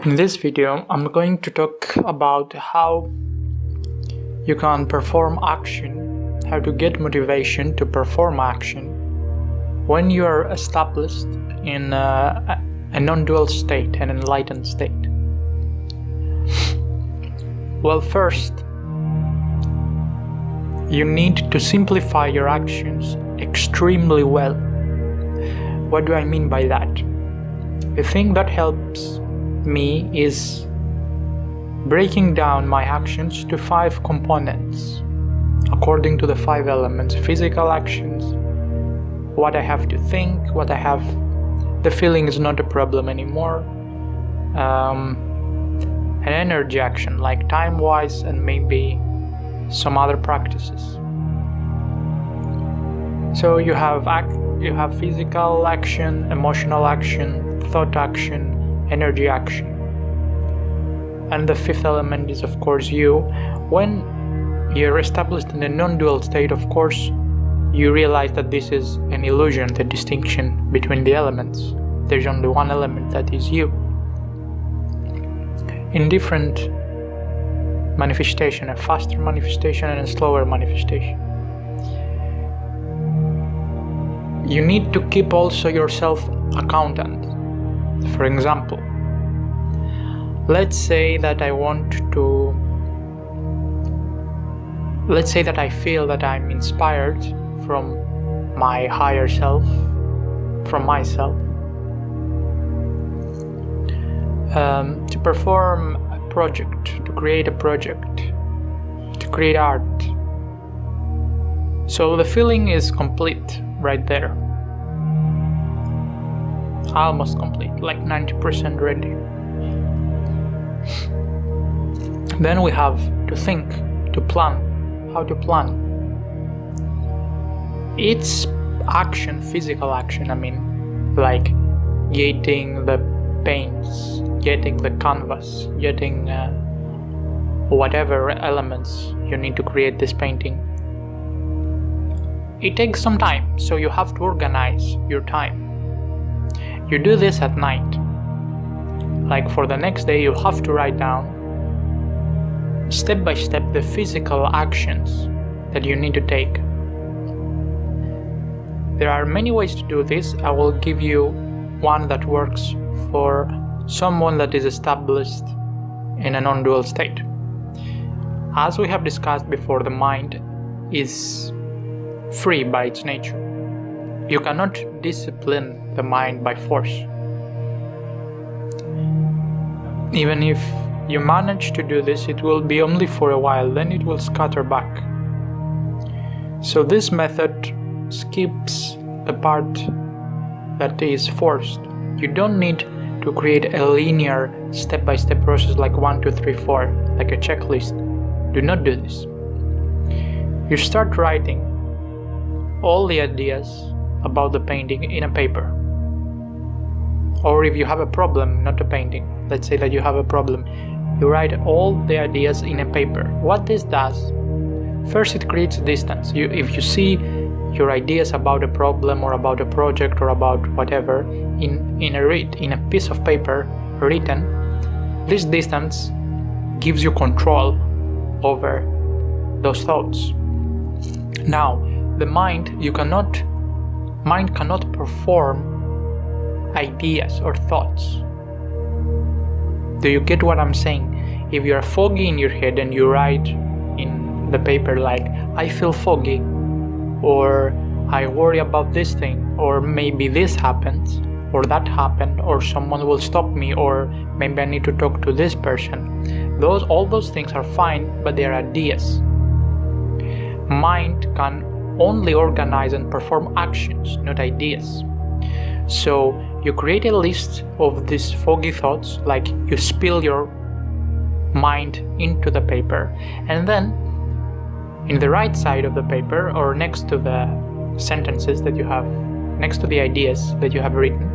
In this video, I'm going to talk about how you can perform action, how to get motivation to perform action when you are established in a non-dual state, an enlightened state. Well, first, you need to simplify your actions extremely well. What do I mean by that? The thing that helps me is breaking down my actions to 5 components according to the 5 elements: physical actions, what I have to think, the feeling is not a problem anymore, an energy action like time-wise, and maybe some other practices. So you have physical action, emotional action, thought action, energy action. And the 5th element is, of course, you. When you're established in a non-dual state, of course, you realize that this is an illusion, the distinction between the elements. There's only one element, that is you. In different manifestation, a faster manifestation and a slower manifestation. You need to keep also yourself accountant. For example, let's say that I feel that I'm inspired from my higher self, from myself, to perform a project, to create art. So the feeling is complete right there. Almost complete, like 90% ready. Then we have to think, to plan, how to plan. It's action, physical action, like getting the paints, getting the canvas, getting whatever elements you need to create this painting. It takes some time, so you have to organize your time. You do this at night. Like for the next day, you have to write down step by step the physical actions that you need to take. There are many ways to do this. I will give you one that works for someone that is established in a non-dual state. As we have discussed before, the mind is free by its nature. You cannot discipline the mind by force. Even if you manage to do this, it will be only for a while, then it will scatter back. So this method skips the part that is forced. You don't need to create a linear step-by-step process like 1, 2, 3, 4, like a checklist. Do not do this. You start writing all the ideas about the painting in a paper. Or if you have a problem, not a painting, let's say that you have a problem, you write all the ideas in a paper. What this does, first it creates distance. If you see your ideas about a problem or about a project or about whatever in a piece of paper written, this distance gives you control over those thoughts. Now, the mind cannot perform ideas or thoughts. Do you get what I'm saying? If you're foggy in your head and you write in the paper like, I feel foggy, or I worry about this thing, or maybe this happens, or that happened, or someone will stop me, or maybe I need to talk to this person. All those things are fine, but they are ideas. Mind can only organize and perform actions, not ideas. So you create a list of these foggy thoughts, like you spill your mind into the paper, and then in the right side of the paper, or next to the sentences that you have, next to the ideas that you have written,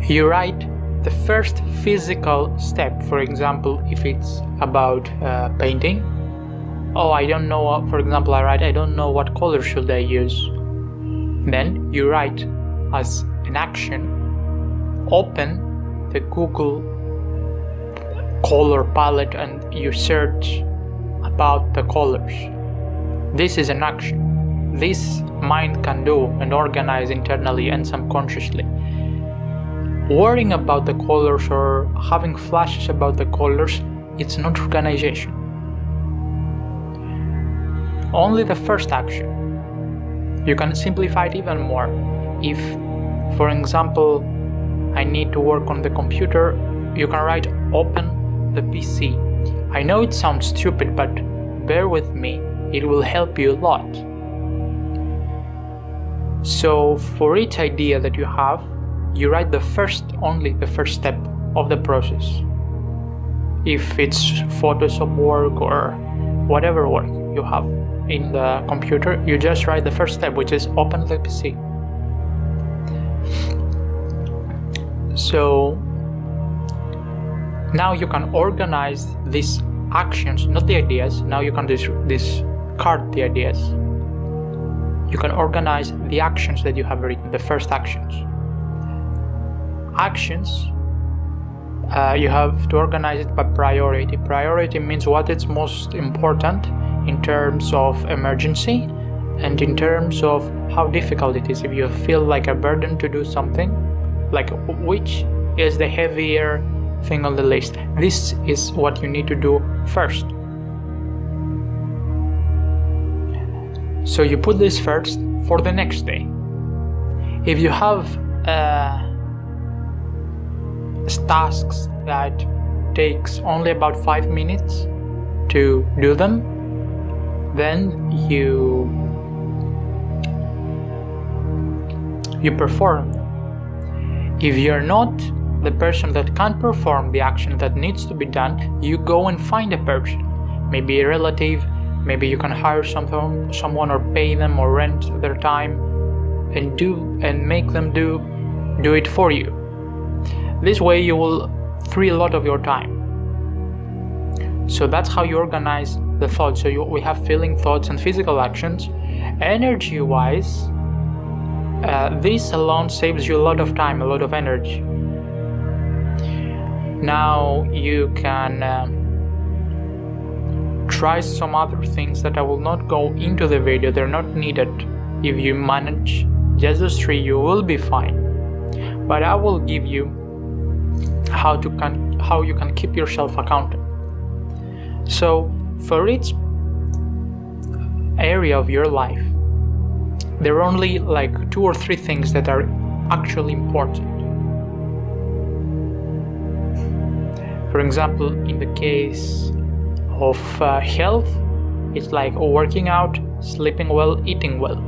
you write the first physical step. For example, if it's about painting, I don't know, for example, I don't know what color should I use. Then you write as an action, open the Google color palette and you search about the colors. This is an action. This mind can do and organize internally and subconsciously. Worrying about the colors or having flashes about the colors, it's not organization. Only the first action. You can simplify it even more. If, for example, I need to work on the computer, you can write open the PC. I know it sounds stupid, but bear with me, it will help you a lot. So for each idea that you have, you write only the first step of the process. If it's Photoshop work or whatever work you have in the computer, you just write the first step, which is open the PC. So now you can organize these actions, not the ideas. Now you can discard the ideas. You can organize the actions that you have written, the first actions. Actions, you have to organize it by priority. Priority means what is most important in terms of emergency and in terms of how difficult it is. If you feel like a burden to do something, like which is the heavier thing on the list, this is what you need to do first. So you put this first for the next day. If you have tasks that takes only about 5 minutes to do them, then you perform. If you're not the person that can't perform the action that needs to be done, you go and find a person, maybe a relative, maybe you can hire someone or pay them or rent their time and make them do it for you. This way you will free a lot of your time. So that's how you organize the thoughts. So we have feeling, thoughts, and physical actions. Energy-wise, this alone saves you a lot of time, a lot of energy. Now you can try some other things that I will not go into the video. They're not needed. If you manage just those 3, you will be fine. But I will give you how you can keep yourself accountable. So for each area of your life, there are only like 2 or 3 things that are actually important. For example, in the case of health, it's like working out, sleeping well, eating well.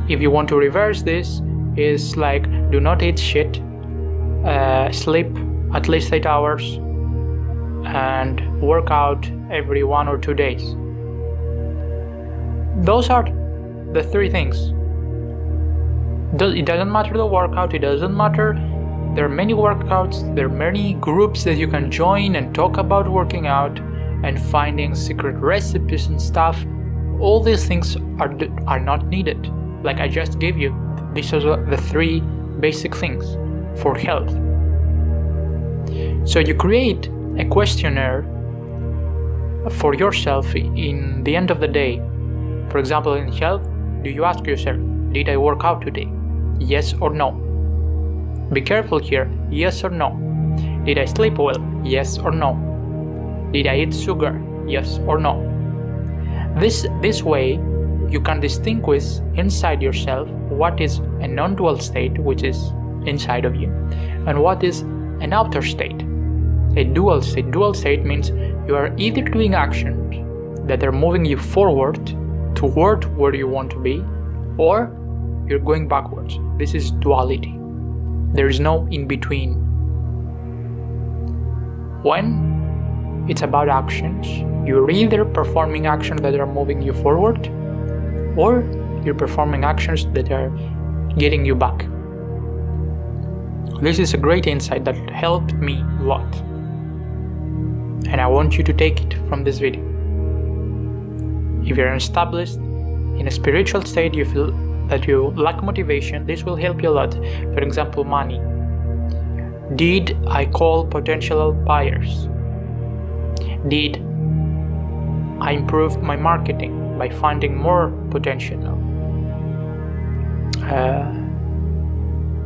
If you want to reverse this, it's like do not eat shit, sleep at least 8 hours, and work out every 1 or 2 days. Those are the 3 things. It doesn't matter the workout, it doesn't matter. There are many workouts, there are many groups that you can join and talk about working out and finding secret recipes and stuff. All these things are not needed. Like I just gave you, these are the 3 basic things for health. So you create a questionnaire for yourself in the end of the day. For example, in health, do you ask yourself, did I work out today? Yes or no? Be careful here, yes or no? Did I sleep well? Yes or no? Did I eat sugar? Yes or no? This way, you can distinguish inside yourself what is a non-dual state, which is inside of you, and what is an outer state, a dual state. Dual state means you are either doing actions that are moving you forward toward where you want to be, or you're going backwards. This is duality. There is no in between. When it's about actions, you're either performing actions that are moving you forward, or you're performing actions that are getting you back. This is a great insight that helped me a lot, and I want you to take it from this video. If you're established in a spiritual state, you feel that you lack motivation, this will help you a lot. For example, money. Did I call potential buyers? Did I improve my marketing by finding more potential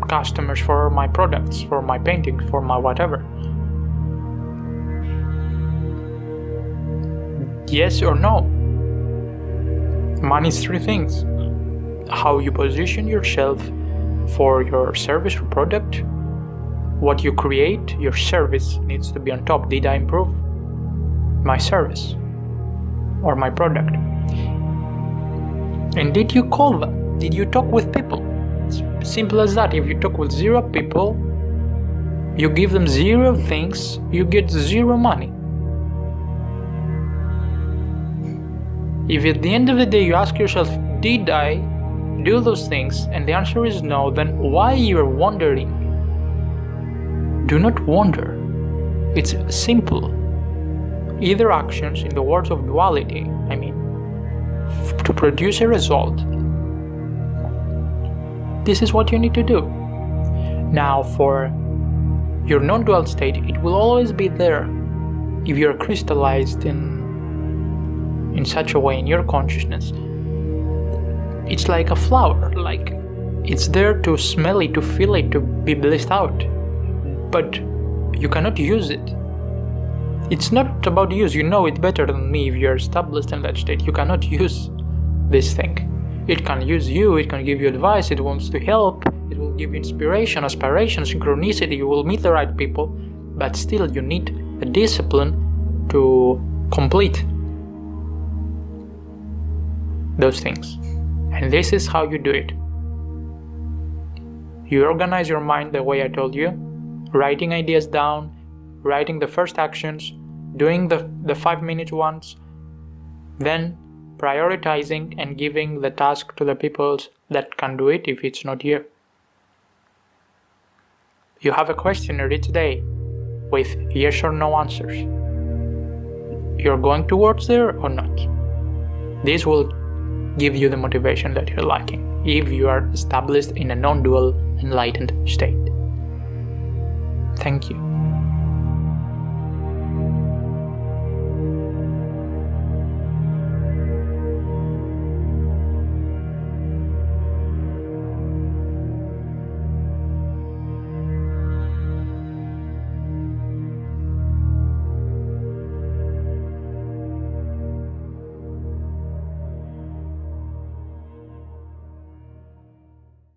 customers for my products, for my painting, for my whatever? Yes or no? Money is three things: how you position yourself for your service or product, what you create, your service needs to be on top. Did I improve my service or my product? And did you call them? Did you talk with people? It's simple as that. If you talk with 0 people, you give them 0 things, you get 0 money. If at the end of the day you ask yourself, did I do those things, and the answer is no, then why you're wondering? Do not wonder. It's simple. Either actions, in the words of duality, to produce a result. This is what you need to do. Now, for your non-dual state, it will always be there if you're crystallized in such a way in your consciousness. It's like a flower, like it's there to smell it, to feel it, to be blissed out, but you cannot use it. It's not about use. You know it better than me. If you're established in that state, you cannot use this thing. It can use you, it can give you advice, it wants to help, it will give you inspiration, aspiration, synchronicity, you will meet the right people, but still you need a discipline to complete those things. And this is how you do it. You organize your mind the way I told you, writing ideas down, writing the first actions, doing the 5-minute ones, then prioritizing and giving the task to the people that can do it if it's not you. You have a questionnaire each day with yes or no answers. You're going towards there or not? This will give you the motivation that you're lacking if you are established in a non-dual enlightened state. Thank you.